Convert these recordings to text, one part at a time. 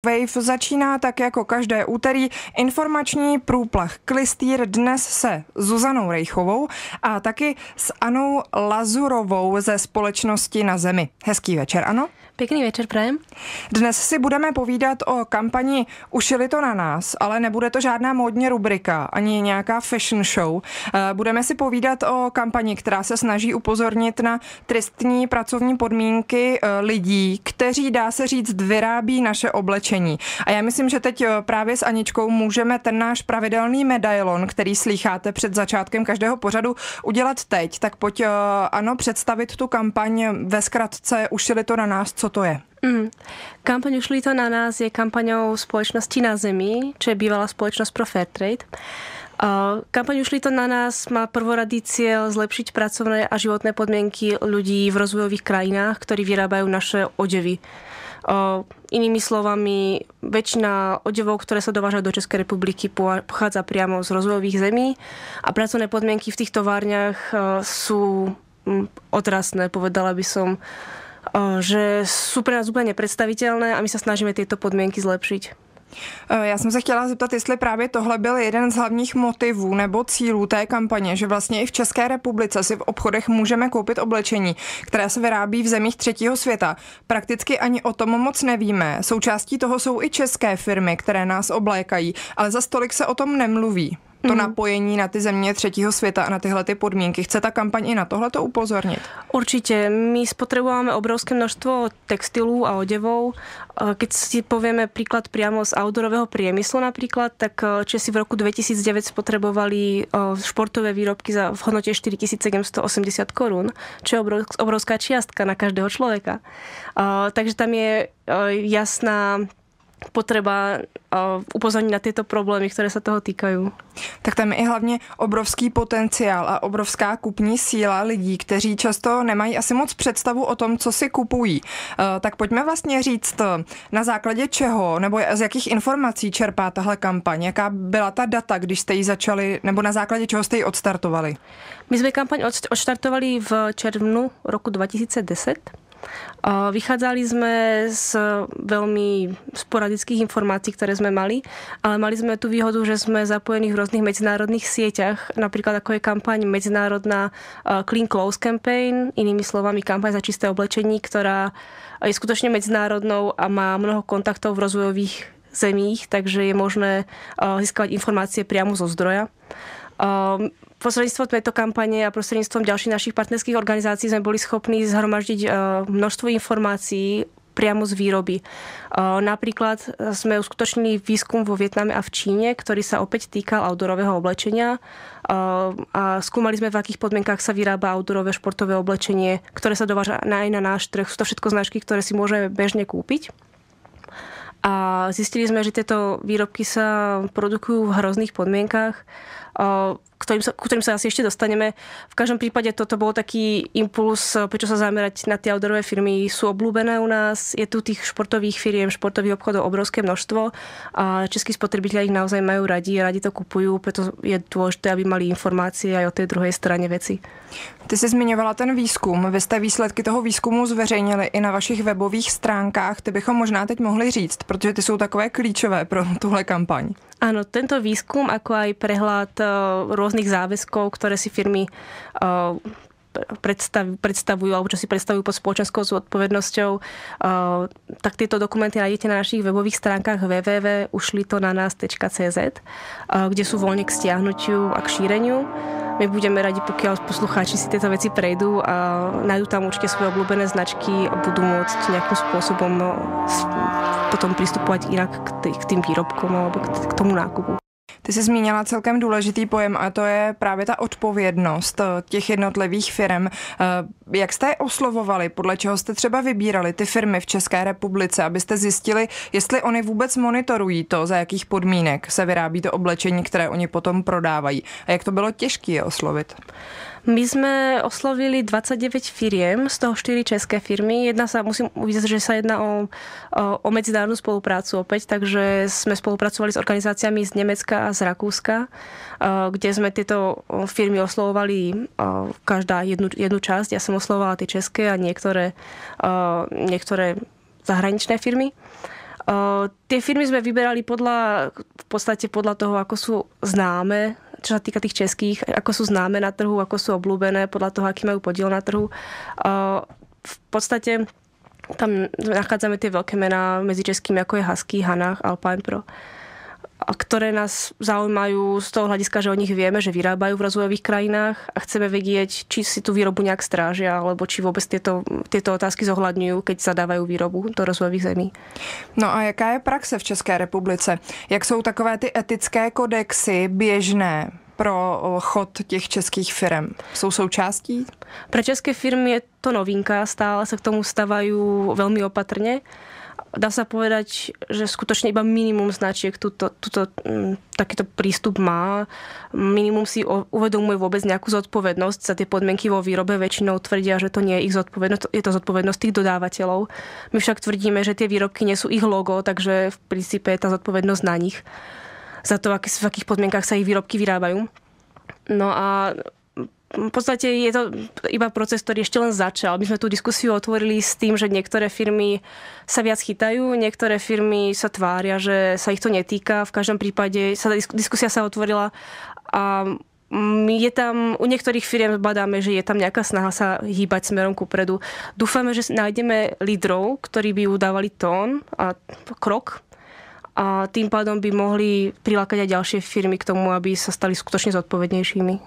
Wave začíná tak jako každé úterý informační průplach Klystýr dnes se Zuzanou Rejchovou a taky s Anou Lazurovou ze Společnosti Na zemi. Hezký večer, Ano. Pěkný večer, prajem. Dnes si budeme povídat o kampani Ušili to na nás, ale nebude to žádná módní rubrika, ani nějaká fashion show. Budeme si povídat o kampani, která se snaží upozornit na tristní pracovní podmínky lidí, kteří, dá se říct, vyrábí naše oblečení. A já myslím, že teď právě s Aničkou můžeme ten náš pravidelný medailon, který slýcháte před začátkem každého pořadu, udělat teď. Tak pojď, Ano, představit tu kampaň ve zkratce Ušili to na nás, co to je. Kampaň Ušili to na nás je kampaňou Společnosti Na zemi, čo je bývalá spoločnosť pro Fairtrade. Kampaň Ušili to na nás má prvoradý cieľ zlepšiť pracovné a životné podmienky ľudí v rozvojových krajinách, ktorí vyrábajú naše odevy. Inými slovami, väčšina odevov, ktoré sa dovážajú do Českej republiky, pochádza priamo z rozvojových zemí a pracovné podmienky v tých továrniach sú otrasné, povedala by som, že sú pre nás úplne nepredstaviteľné a my sa snažíme tieto podmienky zlepšiť. Já jsem se chtěla zeptat, jestli právě tohle byl jeden z hlavních motivů nebo cílů té kampaně, že vlastně i v České republice si v obchodech můžeme koupit oblečení, které se vyrábí v zemích třetího světa. Prakticky ani o tom moc nevíme. Součástí toho jsou i české firmy, které nás oblékají, ale za stolik se o tom nemluví. To napojení na ty země třetího světa a na tyhle ty podmínky. Chce ta kampaň i na tohleto upozornit? Určite. My spotrebujeme obrovské množstvo textilu a odevov. Keď si povieme príklad priamo z outdoorového priemyslu napríklad, tak Česi v roku 2009 spotrebovali športové výrobky v hodnote 4780 korún, čo je obrovská čiastka na každého človeka. Takže tam je jasná potreba upozorniť na tieto problémy, ktoré sa toho týkajú. Tak tam je i hlavně obrovský potenciál a obrovská kupní síla lidí, kteří často nemají asi moc představu o tom, co si kupují. Tak pojďme vlastně říct, na základě čeho nebo z jakých informací čerpá tahle kampaň? Jaká byla ta data, když jste ji začali, nebo na základě čeho jste ji odstartovali? My sme kampaň odštartovali v červnu roku 2010. Vychádzali sme z veľmi sporadických informácií, ktoré sme mali, ale mali sme tú výhodu, že sme zapojení v rôznych medzinárodných sieťach, napríklad ako je kampaň medzinárodná Clean Clothes Campaign, inými slovami kampaň za čisté oblečení, ktorá je skutočne medzinárodnou a má mnoho kontaktov v rozvojových zemích, takže je možné získavať informácie priamo zo zdroja. Prostredníctvom tejto kampane a prostredníctvom ďalších našich partnerských organizácií sme boli schopní zhromaždiť množstvo informácií priamo z výroby. Napríklad sme uskutočnili výskum vo Vietname a v Číne, ktorý sa opäť týkal outdoorového oblečenia a skúmali sme, v akých podmienkách sa vyrába outdoorové športové oblečenie, ktoré sa dováža aj na náš trh. Sú to všetko značky, ktoré si môžeme bežne kúpiť. A zistili sme, že tieto výrobky sa produkujú v hrozných podmienkách, ku ktorým sa asi ešte dostaneme. V každom prípade toto bol taký impuls, prečo sa zamerať na tie outdoorové firmy. Sú obľúbené u nás, je tu tých športových firiem, športových obchodov obrovské množstvo a českí spotrebitelia ich naozaj majú radi to kupujú, preto je dôležité, aby mali informácie aj o tej druhej strane veci. Ty jsi zmiňovala ten výzkum. Vy jste výsledky toho výzkumu zveřejnili i na vašich webových stránkách. Ty bychom možná teď mohli říct, protože ty jsou takové klíčové pro tuhle kampaň. Áno, tento výskum, ako aj prehľad rôznych záväzkov, ktoré si firmy predstavujú alebo čo si predstavujú pod spoločenskou zodpovednosťou, tak tieto dokumenty nájdete na našich webových stránkach www.ušlitonanas.cz, kde sú voľne k stiahnutiu a k šíreniu. My budeme radi, pokiaľ poslucháči si tieto veci prejdú a nájdú tam určite svoje obľúbené značky a budú môcť nejakým spôsobom potom pristupovať inak k tým výrobkom alebo k tomu nákupu. Ty jsi zmínila celkem důležitý pojem a to je právě ta odpovědnost těch jednotlivých firm. Jak jste je oslovovali? Podle čeho jste třeba vybírali ty firmy v České republice, abyste zjistili, jestli oni vůbec monitorují to, za jakých podmínek se vyrábí to oblečení, které oni potom prodávají? A jak to bylo těžké je oslovit? My sme oslovili 29 firiem, z toho 4 české firmy. Musím uvízať, že sa jedná o medzinárodnú spoluprácu opäť, takže sme spolupracovali s organizáciami z Nemecka a z Rakúska, kde sme tieto firmy oslovovali každá jednu časť. Ja som oslovovala tie české a niektoré zahraničné firmy. Tie firmy sme vyberali v podstate podľa toho, ako sú známe, čo sa týka tých českých, ako sú známe na trhu, ako sú obľúbené, podľa toho, aký majú podiel na trhu. V podstate tam nachádzame tie veľké mená medzi českými, ako je Husky, Hanach, Alpine Pro, a ktoré nás zaujímajú z toho hľadiska, že o nich vieme, že vyrábajú v rozvojových krajinách a chceme vedieť, či si tú výrobu nejak strážia, alebo či vôbec tieto otázky zohľadňujú, keď zadávajú výrobu do rozvojových zemí. No a jaká je praxe v České republice? Jak jsou takové ty etické kodexy běžné pro chod těch českých firm? Jsou součástí? Pre české firmy je to novinka, stále sa k tomu stavajú veľmi opatrne. Dá sa povedať, že skutočne iba minimum značiek takýto prístup má. Minimum si uvedomuje vôbec nejakú zodpovednosť za tie podmienky vo výrobe. Väčšinou tvrdia, že to nie je ich zodpovednosť, je to zodpovednosť tých dodávateľov. My však tvrdíme, že tie výrobky nie sú ich logo, takže v princípe je tá zodpovednosť na nich za to, v akých podmienkach sa ich výrobky vyrábajú. No a v podstate je to iba proces, ktorý ešte len začal. My sme tú diskusiu otvorili s tým, že niektoré firmy sa viac chytajú, niektoré firmy sa tvária, že sa ich to netýka. V každom prípade diskusia sa otvorila a je tam, u niektorých firiem badáme, že je tam nejaká snaha sa hýbať smerom kupredu. Dúfame, že nájdeme lídrov, ktorí by udávali tón a krok, a tým pádom by mohli prilákať aj ďalšie firmy k tomu, aby sa stali skutočne zodpovědnějšími.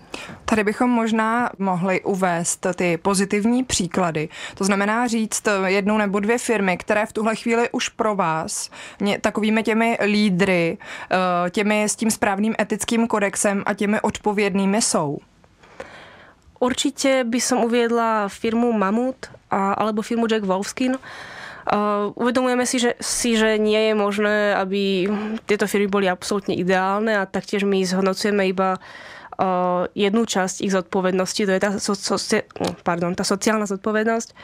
Tady bychom možná mohli uvést ty pozitivní příklady. To znamená říct jednu nebo dvě firmy, které v tuhle chvíli už pro vás takovými těmi lídry, těmi s tím správným etickým kodexem a těmi odpovědnými jsou. Určite by som uviedla firmu Mamut alebo firmu Jack Wolfskin. Uvedomujeme si, že nie je možné, aby tieto firmy boli absolútne ideálne a taktiež my zhodnocujeme iba jednu časť ich zodpovednosti, to je tá sociálna zodpovednosť.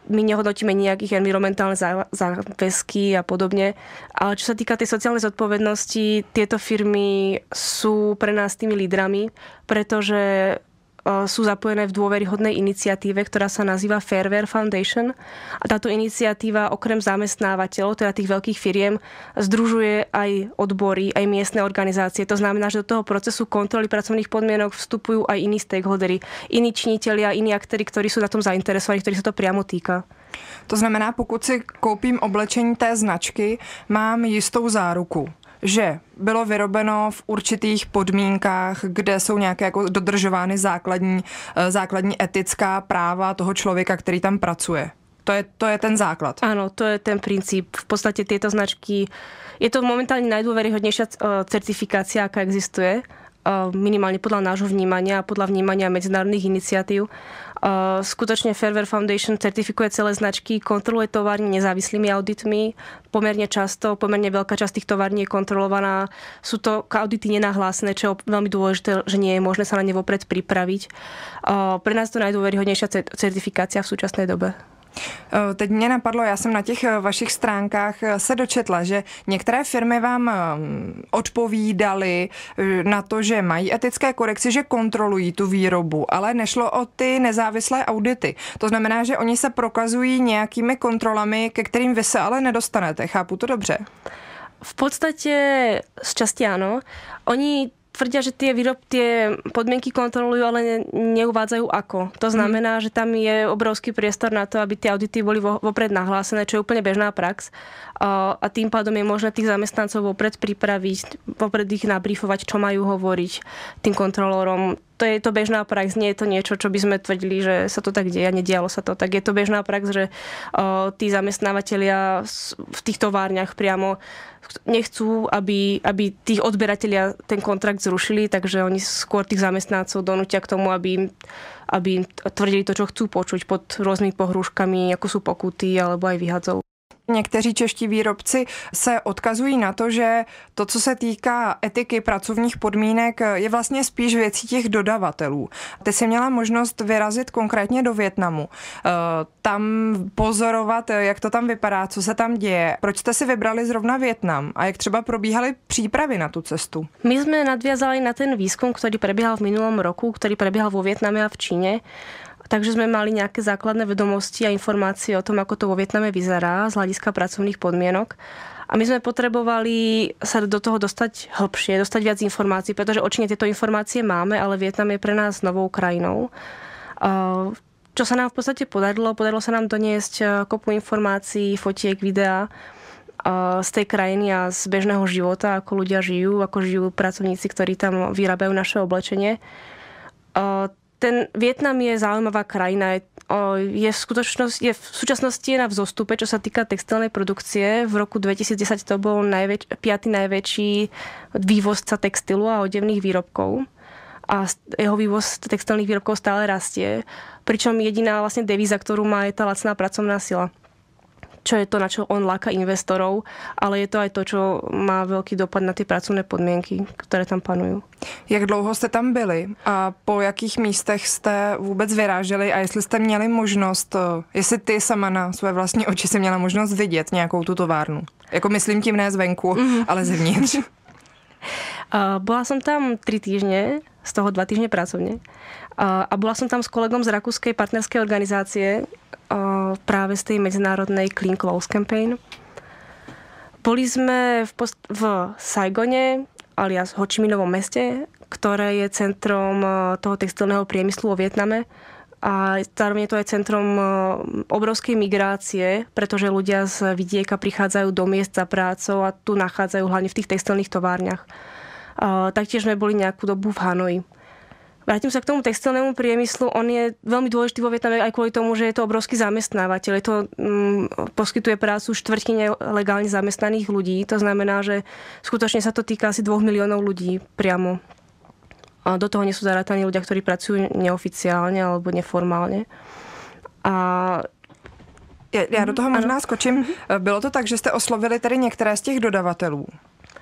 My nehodnotíme nejak ich environmentálne záväzky a podobne, ale čo sa týka tej sociálnej zodpovednosti, tieto firmy sú pre nás tými lídrami, pretože sú zapojené v dôveryhodnej iniciatíve, ktorá sa nazýva Fairware Foundation. A táto iniciatíva okrem zamestnávateľov, teda tých veľkých firiem, združuje aj odbory, aj miestne organizácie. To znamená, že do toho procesu kontroly pracovných podmienok vstupujú aj iní stakeholdery, iní činitelia, iní aktéri, ktorí sú na tom zainteresovaní, ktorí sa to priamo týka. To znamená, pokud si koupím oblečení té značky, mám jistou záruku, že bylo vyrobeno v určitých podmínkách, kde jsou nějaké jako dodržovány základní etická práva toho člověka, který tam pracuje. To je ten základ. Áno, to je ten princíp. V podstate tieto značky, je to momentálne najdôveryhodnejšia certifikácia, aká existuje, minimálne podľa nášho vnímania a podľa vnímania medzinárodných iniciatív. Skutočne Fairware Foundation certifikuje celé značky, kontroluje továrne nezávislými auditmi. Pomerne veľká časť tých tovární je kontrolovaná. Sú to audity nenahlásené, čo je veľmi dôležité, že nie je možné sa na ne vopred pripraviť. Pre nás to najdôveryhodnejšia certifikácia v súčasnej dobe. Teď mě napadlo, já jsem na těch vašich stránkách se dočetla, že některé firmy vám odpovídaly na to, že mají etické kodexy, že kontrolují tu výrobu, ale nešlo o ty nezávislé audity. To znamená, že oni se prokazují nějakými kontrolami, ke kterým vy se ale nedostanete. Chápu to dobře? V podstate z časti áno. Oni tvrdia, že tie podmienky kontrolujú, ale neuvádzajú ako. To znamená, že tam je obrovský priestor na to, aby tie audity boli vopred nahlásené, čo je úplne bežná prax. A tým pádom je možné tých zamestnancov vopred pripraviť, vopred ich nabrýfovať, čo majú hovoriť tým kontrolórom. To je to bežná prax, nie je to niečo, čo by sme tvrdili, že sa to tak deje a nedialo sa to. Tak je to bežná prax, že tí zamestnávateľia v tých továrniach priamo nechcú, aby tých odberatelia ten kontrakt zrušili, takže oni skôr tých zamestnancov donútia k tomu, aby tvrdili to, čo chcú počuť pod rôznymi pohrúžkami, ako sú pokuty alebo aj vyhadzov. Někteří čeští výrobci se odkazují na to, že to, co se týká etiky pracovních podmínek, je vlastně spíš věcí těch dodavatelů. Ty jsi měla možnost vyrazit konkrétně do Vietnamu, tam pozorovat, jak to tam vypadá, co se tam děje. Proč jste si vybrali zrovna Vietnam a jak třeba probíhaly přípravy na tu cestu? My sme nadviazali na ten výskum, ktorý prebiehal v minulom roku, ktorý prebiehal vo Vietname a v Číne. Takže sme mali nejaké základné vedomosti a informácie o tom, ako to vo Vietname vyzerá z hľadiska pracovných podmienok. A my sme potrebovali sa do toho dostať hlbšie, dostať viac informácií, pretože očine tieto informácie máme, ale Vietnam je pre nás novou krajinou. Čo sa nám v podstate podarilo sa nám doniesť kopu informácií, fotiek, videa z tej krajiny a z bežného života, ako ľudia žijú, ako žijú pracovníci, ktorí tam vyrábajú naše oblečenie. Ten Vietnam je zaujímavá krajina. Je v súčasnosti na vzostupe, čo sa týka textilnej produkcie. V roku 2010 to bol 5. najväčší vývozca textilu a odevných výrobkov. A jeho vývoz textilných výrobkov stále rastie. Pričom jediná vlastne devíza, ktorú má, je tá lacná pracovná sila. Čo je to, na čo on láka investorov, ale je to aj to, čo má veľký dopad na tie pracovné podmienky, ktoré tam panujú. Jak dlouho jste tam byli a po jakých místech jste vůbec vyráželi a jestli jste měli možnost, jestli ty sama na své vlastní oči si měla možnost vidět nějakou tu továrnu? Jako myslím tím ne zvenku, ale zevnitř. Bola som tam 3 týždne, z toho 2 týždne pracovne. A bola som tam s kolegom z rakúskej partnerskej organizácie, práve z tej medzinárodnej Clean Clothes Campaign. Boli sme v Saigone, alias Ho Chi Minhovom meste, ktoré je centrom toho textilného priemyslu vo Vietname. A zároveň je to aj centrom obrovskej migrácie, pretože ľudia z vidieka prichádzajú do miest za prácou a tu nachádzajú hlavne v tých textilných továrniach. Taktiež sme boli nejakú dobu v Hanoji. Vrátim sa k tomu textilnému priemyslu. On je veľmi dôležitý vo Vietname aj kvôli tomu, že je to obrovský zamestnávateľ. Poskytuje prácu štvrtine legálne zamestnaných ľudí. To znamená, že skutočne sa to týka asi 2 miliónov ľudí priamo. A do toho nie sú zarátaní ľudia, ktorí pracujú neoficiálne alebo neformálne. Já do toho možná skočím. Bylo to tak, že jste oslovili tedy některé z těch dodavatelů?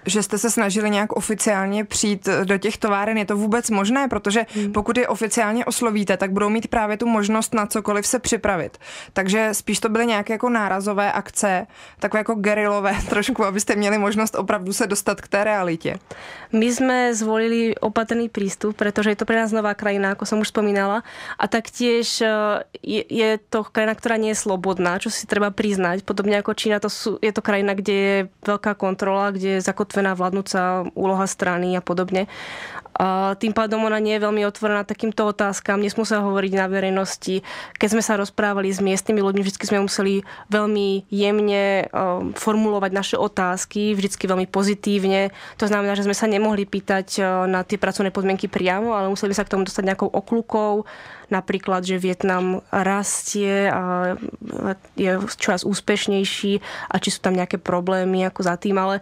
Že jste se snažili nějak oficiálně přijít do těch továren? Je to vůbec možné? Protože pokud je oficiálně oslovíte, tak budou mít právě tu možnost na cokoliv se připravit. Takže spíš to byly nějaké jako nárazové akce, takové jako gerilové trošku, abyste měli možnost opravdu se dostat k té realitě. My sme zvolili opatrný prístup, pretože je to pre nás nová krajina, ako som už spomínala. A taktiež je to krajina, ktorá nie je slobodná, čo si treba priznať. Podobne ako Čína, je to krajina, kde je veľká kontrola, kde je zakotvená vládnúca úloha strany a podobne. A tým pádom ona nie je veľmi otvorená takýmto otázkam. Nesmú sa hovoriť na verejnosti. Keď sme sa rozprávali s miestnymi ľuďmi, vždy sme museli veľmi jemne formulovať naše otázky, vždy veľmi pozitívne. To znamená, že sme sa nemohli pýtať na tie pracovné podmienky priamo, ale museli sa k tomu dostať nejakou okľukou. Napríklad, že Vietnam rastie a je čoraz úspešnejší a či sú tam nejaké problémy ako za tým, ale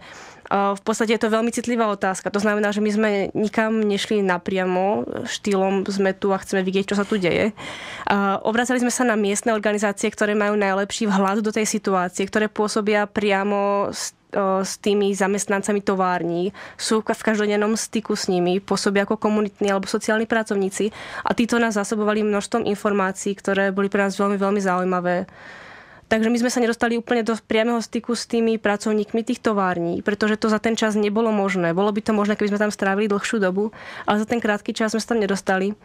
v podstate je to veľmi citlivá otázka. To znamená, že my sme nikam nešli napriamo štýlom sme tu a chceme vidieť, čo sa tu deje. Obracali sme sa na miestne organizácie, ktoré majú najlepší vhľad do tej situácie, ktoré pôsobia priamo s tými zamestnancami tovární, sú v každodennom styku s nimi, pôsobia ako komunitní alebo sociálni pracovníci a títo nás zásobovali množstvom informácií, ktoré boli pre nás veľmi, veľmi zaujímavé. Takže my sme sa nedostali úplne do priameho styku s tými pracovníkmi tých tovární, pretože to za ten čas nebolo možné. Bolo by to možné, keby sme tam strávili dlhšiu dobu, ale za ten krátky čas sme sa tam nedostali.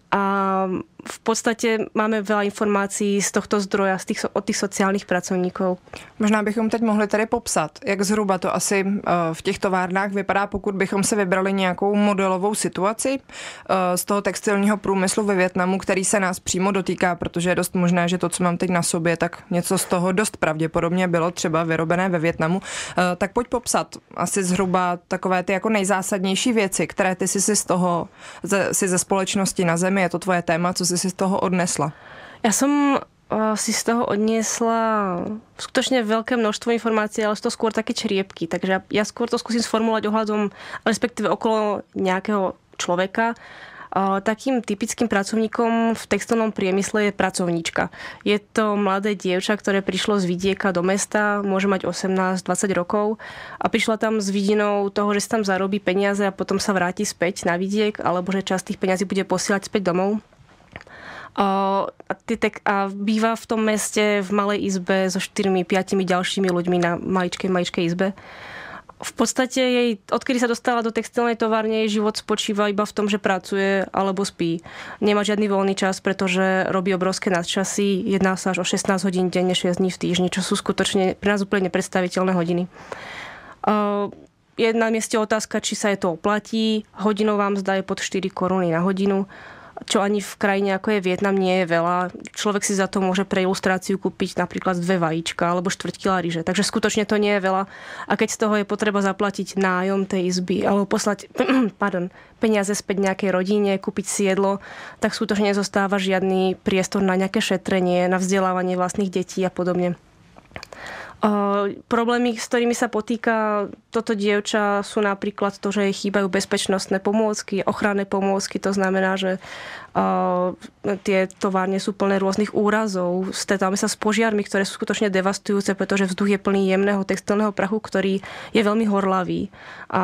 A v podstate máme veľa informácií z tohto zdroja, od tých sociálnych pracovníků. Možná bychom teď mohli tady popsat, jak zhruba to asi v těch továrnách vypadá, pokud bychom si vybrali nějakou modelovou situaci z toho textilního průmyslu ve Vietnamu, který se nás přímo dotýká, protože je dost možné, že to, co mám teď na sobě, tak něco z toho dost pravděpodobně bylo třeba vyrobené ve Vietnamu. Tak pojď popsat asi zhruba takové ty jako nejzásadnější věci, které ty si z toho, ze společnosti na zemi, je to tvoje téma, co si z toho odnesla? Ja som si z toho odniesla skutočne veľké množstvo informácií, ale sú to skôr také čriepky. Takže ja skôr to skúsim sformulovať ohľadom, respektíve okolo nejakého človeka. Takým typickým pracovníkom v textilnom priemysle je pracovníčka. Je to mladé dievča, ktoré prišlo z vidieka do mesta, môže mať 18-20 rokov a prišla tam s vidinou toho, že si tam zarobí peniaze a potom sa vráti späť na vidiek, alebo že časť tých peniazí bude posielať späť domov. A býva v tom meste v malej izbe so 4-5 ďalšími ľuďmi na maličkej izbe. V podstate odkedy sa dostala do textilnej továrne, jej život spočíva iba v tom, že pracuje alebo spí. Nemá žiadny voľný čas, pretože robí obrovské nadčasy. Jedná sa až o 16 hodín denne, 6 dní v týždni, čo sú skutočne pre nás úplne nepredstaviteľné hodiny. Je na mieste otázka, či sa je to oplatí. Hodinová mzda je pod 4 koruny na hodinu, čo ani v krajine ako je Vietnam nie je veľa. Človek si za to môže pre ilustráciu kúpiť napríklad 2 vajíčka alebo 4 kg ryže. Takže skutočne to nie je veľa. A keď z toho je potreba zaplatiť nájom tej izby alebo poslať peniaze späť nejakej rodine, kúpiť si jedlo, tak skutočne nezostáva žiadny priestor na nejaké šetrenie, na vzdelávanie vlastných detí a podobne. Problémy, s ktorými sa potýka toto dievča, sú napríklad to, že jej chýbajú bezpečnostné pomôcky, ochranné pomôcky. To znamená, že tie továrne sú plné rôznych úrazov. Stretávame sa s požiarmi, ktoré sú skutočne devastujúce, pretože vzduch je plný jemného textilného prachu, ktorý je veľmi horlavý. A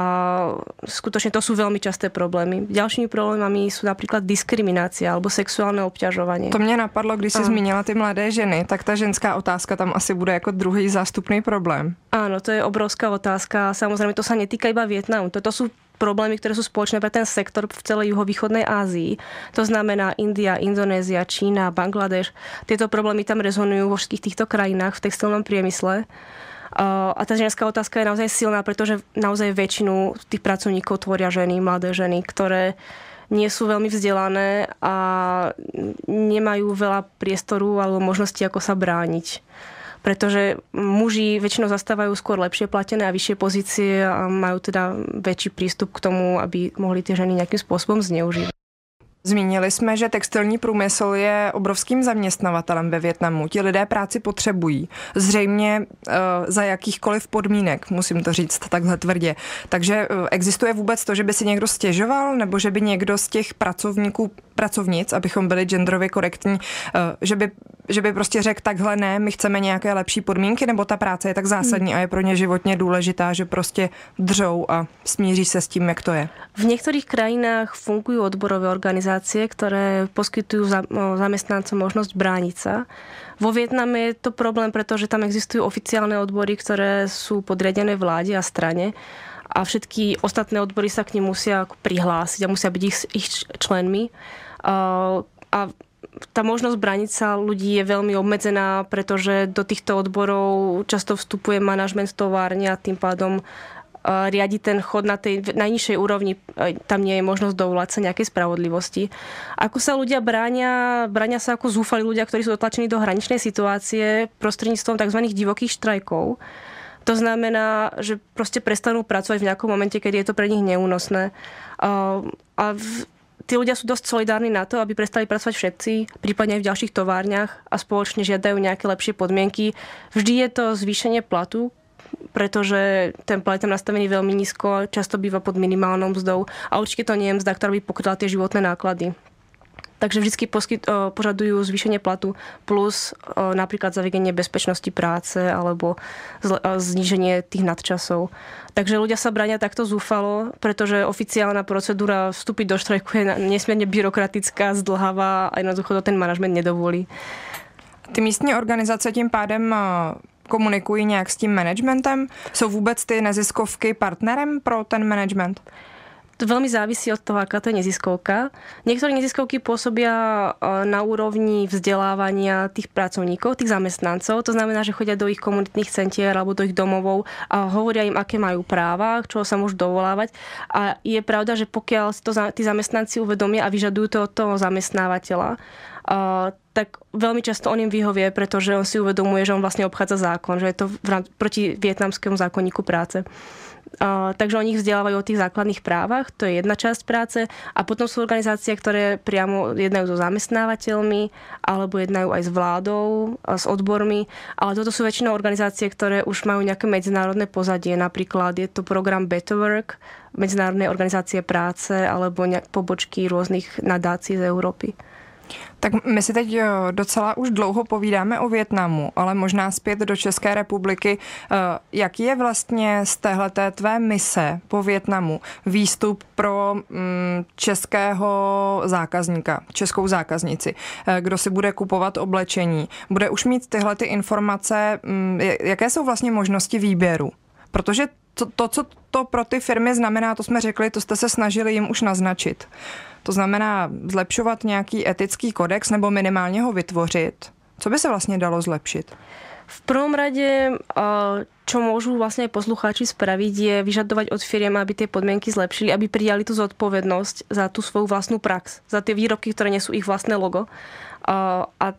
skutočne to sú veľmi časté problémy. Ďalšími problémami sú napríklad diskriminácia alebo sexuálne obťažovanie. To mě napadlo, když si zmínila ty mladé ženy, tak ta ženská otázka tam asi bude jako druhý zástupný problém. Áno, to je obrovská otázka. Samozrejme, to sa netýka iba Vietnamu. Toto sú problémy, ktoré sú spoločné pre ten sektor v celej juhovýchodnej Ázii. To znamená India, Indonézia, Čína, Bangladeš. Tieto problémy tam rezonujú vo všetkých týchto krajinách v textilnom priemysle. A tá ženská otázka je naozaj silná, pretože naozaj väčšinu tých pracovníkov tvoria ženy, mladé ženy, ktoré nie sú veľmi vzdelané a nemajú veľa priestoru alebo možností, ako sa brániť. Pretože muži väčšinou zastávajú skôr lepšie platené a vyššie pozície a majú teda väčší prístup k tomu, aby mohli tie ženy nejakým spôsobom zneužívať. Zmínili jsme, že textilní průmysl je obrovským zaměstnavatelem ve Vietnamu. Ti lidé práci potřebují. Zřejmě za jakýchkoliv podmínek, musím to říct takhle tvrdě. Takže existuje vůbec to, že by si někdo stěžoval, nebo že by někdo z těch pracovnic, abychom byli genderově korektní, že by prostě řekl takhle ne, my chceme nějaké lepší podmínky, nebo ta práce je tak zásadní a je pro ně životně důležitá, že prostě držou a smíří se s tím, jak to je. V niektorých krajinách fungujú odborové organizácie, ktoré poskytujú zamestnancom možnosť brániť sa. Vo Vietname je to problém, pretože tam existujú oficiálne odbory, ktoré sú podriadené vláde a strane a všetky ostatné odbory sa k nim musia prihlásiť a musia byť ich členmi. A tá možnosť brániť sa ľudí je veľmi obmedzená, pretože do týchto odborov často vstupuje manažment továrne a tým pádom riadi ten chod na tej najnižšej úrovni. Tam nie je možnosť dovolať sa nejakej spravodlivosti. Ako sa ľudia bránia sa ako zúfali ľudia, ktorí sú dotlačení do hraničnej situácie prostredníctvom tzv. Divokých štrajkov. To znamená, že proste prestanú pracovať v nejakom momente, keď je to pre nich neúnosné. Tí ľudia sú dosť solidárni na to, aby prestali pracovať všetci, prípadne aj v ďalších továrniach a spoločne žiadajú nejaké lepšie podmienky. Vždy je to zvýšenie platu, pretože ten plat je tam nastavený veľmi nízko, často býva pod minimálnou mzdou a určite to nie je mzda, ktorá by pokryla tie životné náklady. Takže vždy požadujú zvýšenie platu plus napríklad zavedenie bezpečnosti práce alebo zníženie tých nadčasov. Takže ľudia sa bránia takto zúfalo, pretože oficiálna procedúra vstúpiť do štrajku je nesmierne byrokratická, zdlhavá a jednoducho to ten manažment nedovolí. Ty místní organizace tím pádem komunikují nějak s tím managementem? Jsou vůbec ty neziskovky partnerem pro ten management? To veľmi závisí od toho, aká to je neziskovka. Niektoré neziskovky pôsobia na úrovni vzdelávania tých pracovníkov, tých zamestnancov. To znamená, že chodia do ich komunitných centier alebo do ich domovov a hovoria im, aké majú práva, čo sa môžu dovolávať. A je pravda, že pokiaľ si to tí zamestnanci uvedomia a vyžadujú to od toho zamestnávateľa, tak veľmi často on im vyhovie, pretože on si uvedomuje, že on vlastne obchádza zákon, že je to proti vietnamskému zákonníku práce. Takže oni ich vzdelávajú o tých základných právach, to je jedna časť práce a potom sú organizácie, ktoré priamo jednajú so zamestnávateľmi alebo jednajú aj s vládou, s odbormi, ale toto sú väčšinou organizácie, ktoré už majú nejaké medzinárodné pozadie, napríklad je to program Better Work, Medzinárodnej organizácie práce alebo pobočky rôznych nadácií z Európy. Tak my si teď docela už dlouho povídáme o Vietnamu, ale možná zpět do České republiky. Jaký je vlastně z téhleté tvé mise po Vietnamu výstup pro českého zákazníka, českou zákaznici, kdo si bude kupovat oblečení? Bude už mít tyhle ty informace, jaké jsou vlastně možnosti výběru? Protože co to pro ty firmy znamená, to jsme řekli, to jste se snažili jim už naznačit. To znamená zlepšovat nějaký etický kodex nebo minimálně ho vytvořit. Co by se vlastně dalo zlepšit? V prvom rade, čo môžu vlastne aj poslucháči spraviť, je vyžadovať od firiem, aby tie podmienky zlepšili, aby prijali tú zodpovednosť za tú svoju vlastnú prax, za tie výrobky, ktoré nesú ich vlastné logo. A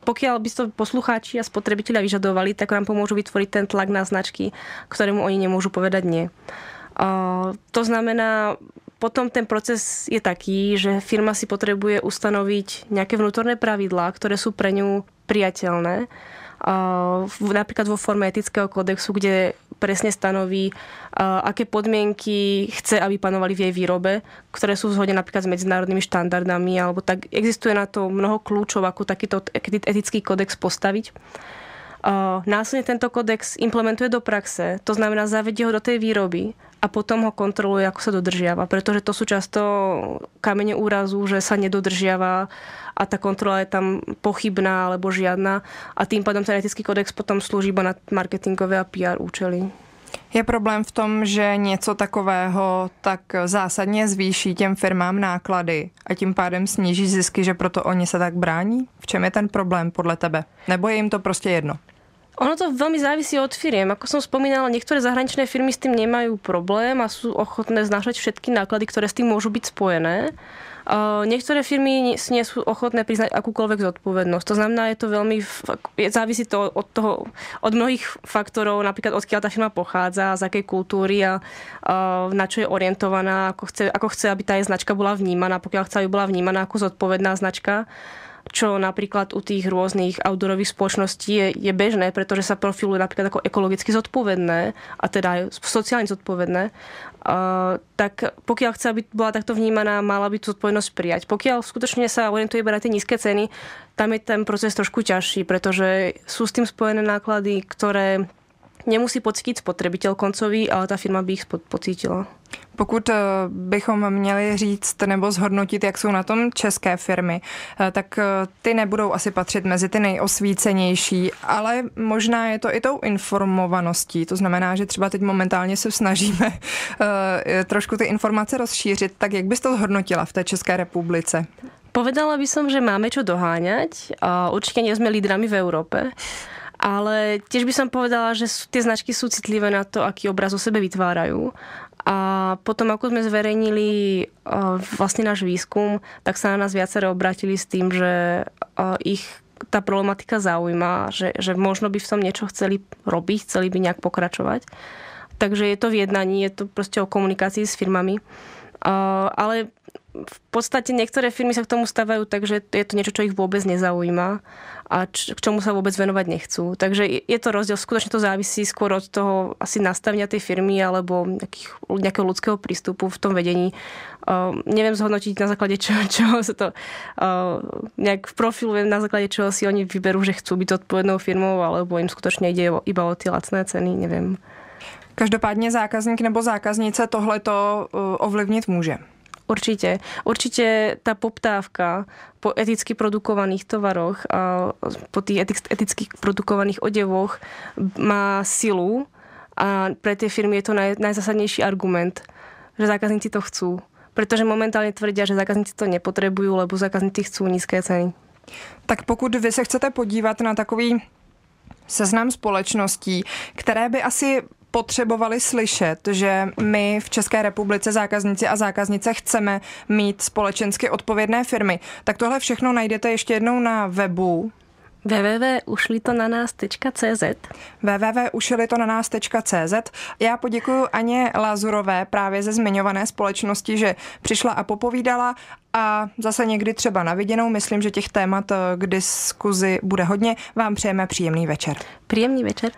pokiaľ by to poslucháči a spotrebitelia vyžadovali, tak nám pomôžu vytvoriť ten tlak na značky, ktorému oni nemôžu povedať nie. To znamená, potom ten proces je taký, že firma si potrebuje ustanoviť nejaké vnútorné pravidlá, ktoré sú pre ňu priateľné. Napríklad vo forme etického kodexu, kde presne stanoví, aké podmienky chce, aby panovali v jej výrobe, ktoré sú v zhode napríklad s medzinárodnými štandardami, alebo tak existuje na to mnoho kľúčov, ako takýto etický kodex postaviť. Následne tento kodex implementuje do praxe, to znamená zavedie ho do tej výroby a potom ho kontroluje, ako sa dodržiava. Pretože to sú často kamene úrazu, že sa nedodržiava a tá kontrola je tam pochybná alebo žiadna a tým pádom ten etický kodex potom slúži iba na marketingové a PR účely. Je problém v tom, že něco takového tak zásadně zvýší těm firmám náklady a tím pádem sníží zisky, že proto oni se tak brání? V čem je ten problém podle tebe? Nebo je jim to prostě jedno? Ono to veľmi závisí od firiem. Ako som spomínala, niektoré zahraničné firmy s tým nemajú problém a sú ochotné znášať všetky náklady, ktoré s tým môžu byť spojené. Niektoré firmy nie sú ochotné priznať akúkoľvek zodpovednosť. To znamená, je to veľmi závisí to od mnohých faktorov, napríklad odkiaľ tá firma pochádza, z akej kultúry a na čo je orientovaná, ako chce, aby tá jej značka bola vnímaná, pokiaľ chce, aby bola vnímaná ako zodpovedná značka, čo napríklad u tých rôznych outdoorových spoločností je bežné, pretože sa profilujú napríklad ako ekologicky zodpovedné a teda aj sociálne zodpovedné. Tak pokiaľ chce, aby bola takto vnímaná, mala by tú zodpovednosť prijať. Pokiaľ skutočne sa orientuje iba na tie nízke ceny, tam je ten proces trošku ťažší, pretože sú s tým spojené náklady, ktoré nemusí pocítiť spotrebiteľ koncový, ale tá firma by ich pocítila. Pokud bychom měli říct nebo zhodnotit, jak jsou na tom české firmy, tak ty nebudou asi patřit mezi ty nejosvícenější, ale možná je to i tou informovaností. To znamená, že třeba teď momentálně se snažíme trošku ty informace rozšířit. Tak jak bys to zhodnotila v té České republice? Povedala by som, že máme čo doháňať. Určite nie sme lídrami v Európe. Ale tiež by som povedala, že tie značky sú citlivé na to, aký obraz o sebe vytvárajú. A potom, ako sme zverejnili vlastne náš výskum, tak sa na nás viacero obrátili s tým, že ich tá problematika zaujíma, že možno by v tom niečo chceli robiť, chceli by nejak pokračovať. Takže je to v jednaní, je to proste o komunikácii s firmami. Ale v podstate niektoré firmy sa k tomu stavajú, takže je to niečo, čo ich vôbec nezaujíma a k čomu sa vôbec venovať nechcú. Takže je to rozdiel, skutočne to závisí skôr od toho asi nastavenia tej firmy alebo nejakého ľudského prístupu v tom vedení. Neviem zhodnotiť na základe čoho sa to nejak v profilu, na základe čoho si oni vyberú, že chcú byť odpovednou firmou alebo im skutočne ide iba o tie lacné ceny, neviem. Každopádně zákazník nebo zákaznice tohleto ovlivnit může. Určite tá poptávka po eticky produkovaných tovaroch a po tých eticky produkovaných odevoch má silu a pre tie firmy je to najzásadnejší argument, že zákazníci to chcú. Pretože momentálne tvrdia, že zákazníci to nepotrebujú, lebo zákazníci chcú nízké ceny. Tak pokud vy se chcete podívat na takový seznam společností, které by asi potřebovali slyšet, že my v České republice zákazníci a zákaznice chceme mít společensky odpovědné firmy. Tak tohle všechno najdete ještě jednou na webu www.ušlitonanas.cz www.ušlitonanas.cz. Já poděkuju Aně Lázurové právě ze zmiňované společnosti, že přišla a popovídala a zase někdy třeba na viděnou. Myslím, že těch témat k diskuzi bude hodně. Vám přejeme příjemný večer. Příjemný večer.